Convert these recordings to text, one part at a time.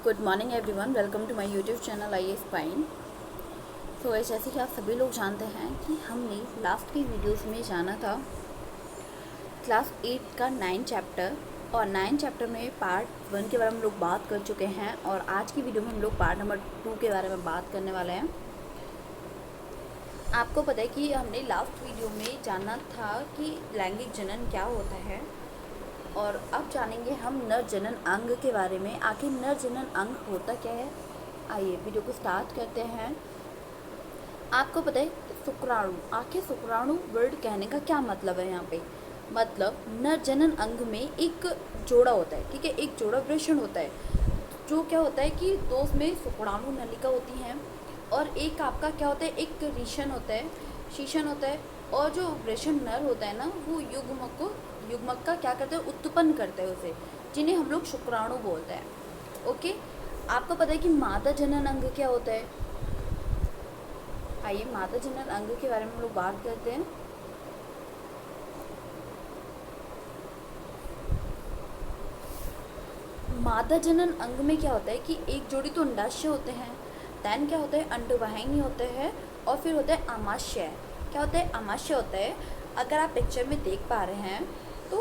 Good morning everyone, welcome to my YouTube channel I Spine. तो जैसे कि आप सभी लोग जानते हैं कि हमने लास्ट की वीडियोस में जाना था क्लास 8 का 9 चैप्टर, और 9 चैप्टर में पार्ट 1 के बारे में हम लोग बात कर चुके हैं। और आज की वीडियो में हम लोग पार्ट नंबर 2 के बारे में बात करने वाले हैं। आपको पता है कि हमने लास्ट वीडियो में जाना था कि लैंगिक जनन क्या होता है, और अब जानेंगे हम नर जनन अंग के बारे में। आखिर नर जनन अंग होता क्या है, आइए वीडियो को स्टार्ट करते हैं। आपको पता है शुक्राणु, आखिर शुक्राणु वर्ड कहने का क्या मतलब है। यहाँ पे मतलब नर जनन अंग में एक जोड़ा होता है, ठीक है, एक जोड़ा वृषण होता है। जो क्या होता है कि दो उसमें शुक्राणु नलिका होती हैं, और एक आपका क्या होता है, एक रीशन होता है, शीशन होता है। और जो वृषण नर होता है ना, वो युग्मक का क्या करते हैं, उत्पन्न करते हैं उसे, जिन्हें हम लोग शुक्राणु बोलते हैं। ओके, आपको पता है कि मादा जनन अंग क्या होता है। आइए मादा जनन अंग के बारे में हम लोग बात करते हैं। मादा जनन अंग में क्या होता है कि एक जोड़ी तो अंडाशय होते हैं, दैन क्या होता है, अंडवाहिनी होते हैं, और फिर होता है आमाशय। क्या होता है, आमाशय होता है। अगर आप पिक्चर में देख पा रहे हैं तो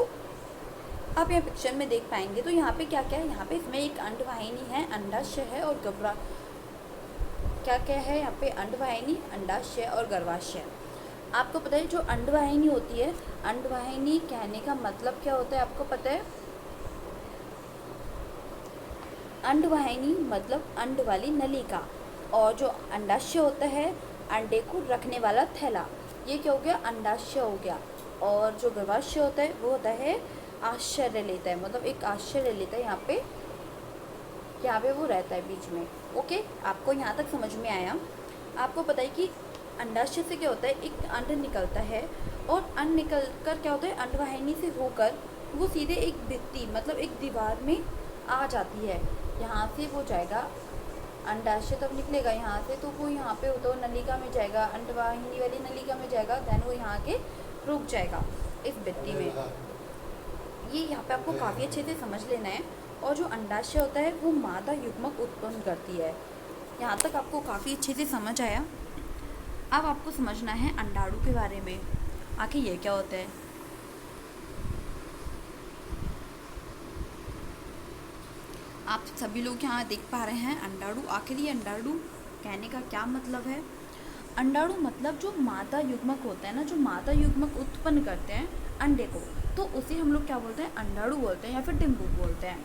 आप यहाँ पिक्चर में देख पाएंगे, तो यहाँ पे क्या क्या है, यहाँ पे इसमें एक अंडवाहिनी है, अंडाशय है, और क्या क्या है यहाँ पे, अंडवाहिनी, अंडाशय और गर्भाशय। आपको पता है जो अंडवाहिनी होती है, अंडवाहिनी कहने का मतलब क्या होता है, आपको पता है। अंडवाहिनी मतलब अंड वाली नलिका, और जो अंडाशय होता है, अंडे को रखने वाला थैला, ये क्या हो गया, अंडाशय हो गया। और जो गर्भाशय होता है वो होता है आश्चर्य लेता है, मतलब एक आश्चर्य लेता है, यहाँ पे वो रहता है बीच में। ओके, आपको यहाँ तक समझ में आया। आपको पता है कि अंडाशय से क्या होता है, एक अंड निकलता है, और अंड निकल कर क्या होता है, अंडवाहिनी से होकर वो सीधे एक भित्ति मतलब एक दीवार में आ जाती है। यहाँ से वो जाएगा, अंडाशय तब निकलेगा यहाँ से, तो वो यहाँ पे होता है नलिका में जाएगा, अंडवाहिनी वाली नलिका में जाएगा, देन वो यहाँ के रुक जाएगा इस भित्ति में। ये यहाँ पे आपको काफ़ी अच्छे से समझ लेना है। और जो अंडाशय होता है वो मादा युग्मक उत्पन्न करती है। यहाँ तक आपको काफ़ी अच्छे से समझ आया। अब आपको समझना है अंडाणु के बारे में, आखिर ये क्या होता है। आप सभी लोग यहाँ देख पा रहे हैं अंडाणु। आखिर ये अंडाणु कहने का क्या मतलब है। अंडाणु मतलब जो मादा युग्मक होता है ना, जो मादा युग्मक उत्पन्न करते हैं अंडे को, तो उसे हम लोग क्या बोलते हैं, अंडाणु बोलते हैं, या फिर डिम्बुक बोलते हैं।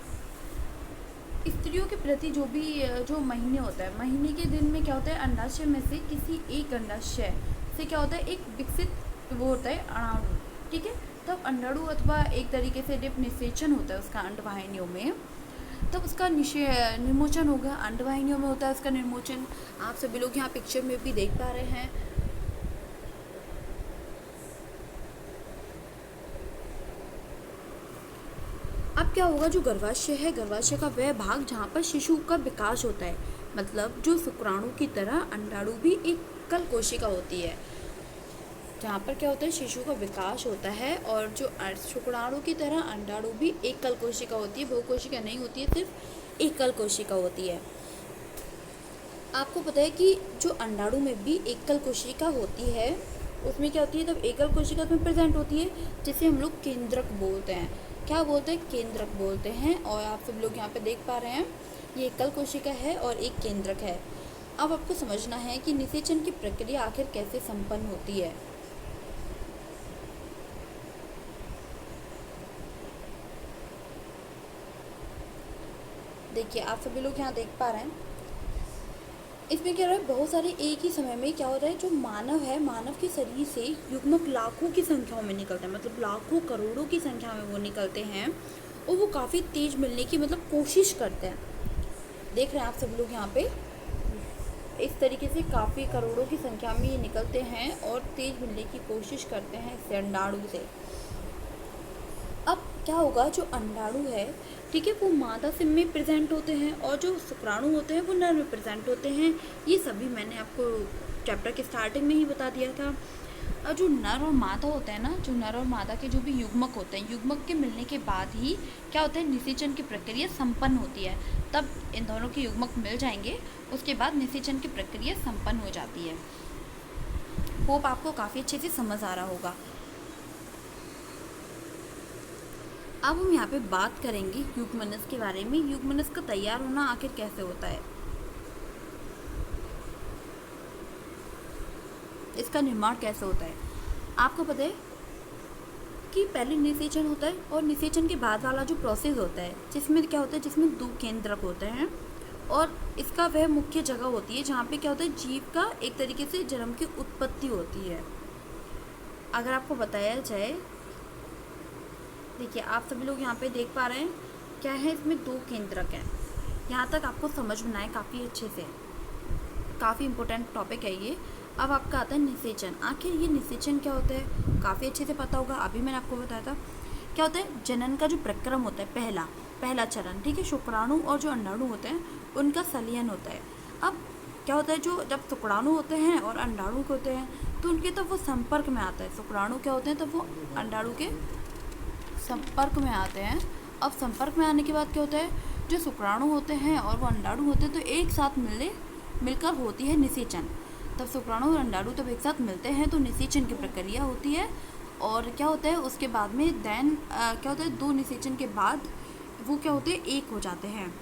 स्त्रियों के प्रति जो महीने होता है, महीने के दिन में क्या होता है, अंडाशय में से किसी एक अंडाशय से क्या होता है, एक विकसित वो होता है अणाणु, ठीक है। तब अंडाणु अथवा एक तरीके से जब निषेचन होता है उसका अंडवाहिनियों में, तब उसका निर्मोचन होगा। अंडवाहिनियों में होता है उसका निर्मोचन। आप सभी लोग यहाँ पिक्चर में भी देख पा रहे हैं। अब क्या होगा, जो गर्भाशय है, गर्भाशय का वह भाग जहाँ पर शिशु का विकास होता है, मतलब जो शुक्राणु की तरह अंडाणु भी एक कल कोशिका होती है, जहाँ पर क्या होता है, शिशु का विकास होता है। और जो शुक्राणु की तरह अंडाणु भी एक कल कोशिका होती है, बहुकोशिका नहीं होती है, सिर्फ एक कल कोशिका होती है। आपको पता है कि जो अंडाणु में भी एकल कोशिका होती है, उसमें क्या होती है, तब एकल कोशिका उसमें प्रेजेंट होती है, जिसे हम लोग केंद्रक बोलते हैं। क्या बोलते हैं, केंद्रक बोलते हैं। और आप सब लोग यहाँ पे देख पा रहे हैं, ये एकल कोशिका है और एक केंद्रक है। अब आपको समझना है कि निषेचन की प्रक्रिया आखिर कैसे संपन्न होती है। देखिए आप सभी लोग यहाँ देख पा रहे हैं, इसमें क्या हो रहा है, बहुत सारे एक ही समय में क्या हो रहा है, जो मानव है, मानव के शरीर से युग्मक लाखों की संख्याओं में निकलते हैं, मतलब लाखों करोड़ों की संख्या में वो निकलते हैं, और वो काफ़ी तेज मिलने की मतलब कोशिश करते हैं। देख रहे हैं आप सब लोग यहाँ पे, इस तरीके से काफ़ी करोड़ों की संख्या में ये निकलते हैं और तेज मिलने की कोशिश करते हैं इससे, अंडाणु से। अब क्या होगा, जो अंडाणु है, ठीक है, वो मादा सिम में प्रेजेंट होते हैं, और जो शुक्राणु होते हैं वो नर में प्रेजेंट होते हैं। ये सभी मैंने आपको चैप्टर के स्टार्टिंग में ही बता दिया था। और जो नर और मादा होता है ना, जो नर और मादा के जो भी युग्मक होते हैं, युग्मक के मिलने के बाद ही क्या होता है, निषेचन की प्रक्रिया संपन्न होती है। तब इन दोनों के युग्मक मिल जाएंगे, उसके बाद निषेचन की प्रक्रिया संपन्न हो जाती है। होप आपको काफ़ी अच्छे से समझ आ रहा होगा। अब हम यहाँ पे बात करेंगे युग्मनस के बारे में। युग्मनस का तैयार होना आखिर कैसे होता है, इसका निर्माण कैसे होता है। आपको पता है कि पहले निषेचन होता है और निषेचन के बाद वाला जो प्रोसेस होता है, जिसमें क्या होता है, जिसमें 2 केंद्रक होते हैं और इसका वह मुख्य जगह होती है जहाँ पे क्या होता है, जीव का एक तरीके से जन्म की उत्पत्ति होती है। अगर आपको बताया जाए, देखिए आप सभी लोग यहाँ पे देख पा रहे हैं क्या है, इसमें 2 केंद्रक हैं। यहाँ तक आपको समझ में आए काफ़ी अच्छे से, काफ़ी इम्पोर्टेंट टॉपिक है ये। अब आपका आता है निषेचन। आखिर ये निषेचन क्या होता है, काफ़ी अच्छे से पता होगा, अभी मैंने आपको बताया था। क्या होता है, जनन का जो प्रक्रम होता है, पहला चरण, ठीक है, शुक्राणु और जो अंडाणु होते हैं उनका संलयन होता है। अब क्या होता है, जो जब शुक्राणु होते हैं और अंडाणु होते हैं तो उनके तब वो संपर्क में आता है। शुक्राणु क्या होते हैं, तब वो अंडाणु के संपर्क में आते हैं। अब संपर्क में आने के बाद क्या होता है, जो शुक्राणु होते हैं और वो अंडाणु होते हैं तो एक साथ मिलकर होती है निषेचन। तब शुक्राणु और अंडाणु तब एक साथ मिलते हैं तो निषेचन की प्रक्रिया होती है। और क्या होता है, उसके बाद में क्या होता है, 2 निषेचन के बाद वो क्या होते हैं, एक हो जाते हैं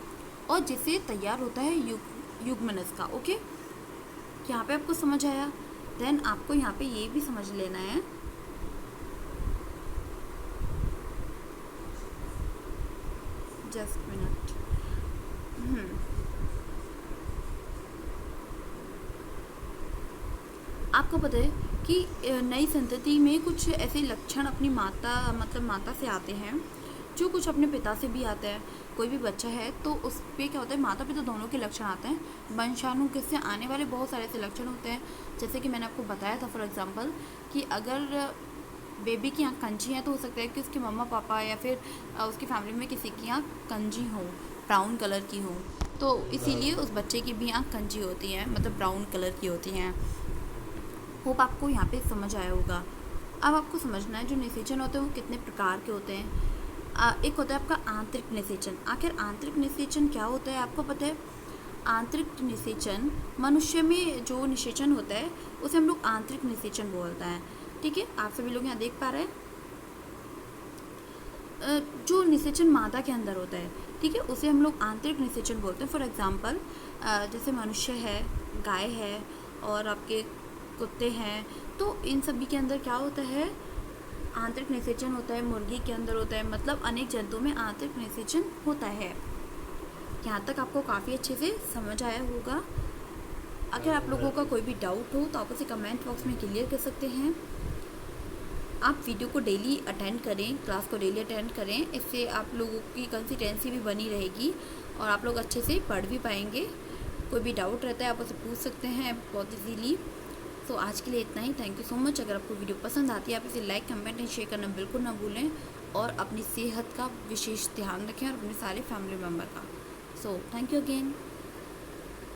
और जिससे तैयार होता है युग्मनस का। ओके, यहाँ पे आपको समझ आया। देन आपको यहाँ पे ये भी समझ लेना है, जस्ट मिनट। आपको पता है कि नई संतति में कुछ ऐसे लक्षण अपनी माता से आते हैं, जो कुछ अपने पिता से भी आते हैं। कोई भी बच्चा है तो उस पर क्या होता है, माता पिता दोनों के लक्षण आते हैं। वंशाणु से आने वाले बहुत सारे ऐसे लक्षण होते हैं, जैसे कि मैंने आपको बताया था फॉर एग्जांपल कि अगर बेबी की आँख कंजी है तो हो सकता है कि उसके मम्मा पापा या फिर उसकी फैमिली में किसी की आँख कंजी हो, ब्राउन कलर की हो, तो इसीलिए उस बच्चे की भी आँख कंजी होती है, मतलब ब्राउन कलर की होती हैं। होप आपको यहाँ पे समझ आया होगा। अब आपको समझना है जो निषेचन होते हैं वो कितने प्रकार के होते हैं। एक होता है आपका आंतरिक निषेचन। आखिर आंतरिक निषेचन क्या होता है, आपको पता है? आंतरिक निषेचन, मनुष्य में जो निषेचन होता है उसे हम लोग आंतरिक निषेचन बोलते हैं। ठीक है, आप सभी लोग यहाँ देख पा रहे हैं जो निषेचन मादा के अंदर होता है, ठीक है, उसे हम लोग आंतरिक निषेचन बोलते हैं। फॉर एग्जांपल जैसे मनुष्य है, गाय है और आपके कुत्ते हैं, तो इन सभी के अंदर क्या होता है, आंतरिक निषेचन होता है। मुर्गी के अंदर होता है, मतलब अनेक जंतुओं में आंतरिक निषेचन होता है। यहाँ तक आपको काफ़ी अच्छे से समझ आया होगा। अगर आप लोगों का कोई भी डाउट हो तो आप उसे कमेंट बॉक्स में क्लियर कर सकते हैं। आप वीडियो को डेली अटेंड करें, क्लास को डेली अटेंड करें, इससे आप लोगों की कंसिस्टेंसी भी बनी रहेगी और आप लोग अच्छे से पढ़ भी पाएंगे। कोई भी डाउट रहता है आप उसे पूछ सकते हैं बहुत ईजीली। तो आज के लिए इतना ही। Thank you so much. अगर आपको वीडियो पसंद आती है आप इसे लाइक, कमेंट एंड शेयर करना बिल्कुल ना भूलें और अपनी सेहत का विशेष ध्यान रखें और अपने सारे फैमिली मेम्बर का। So thank you again.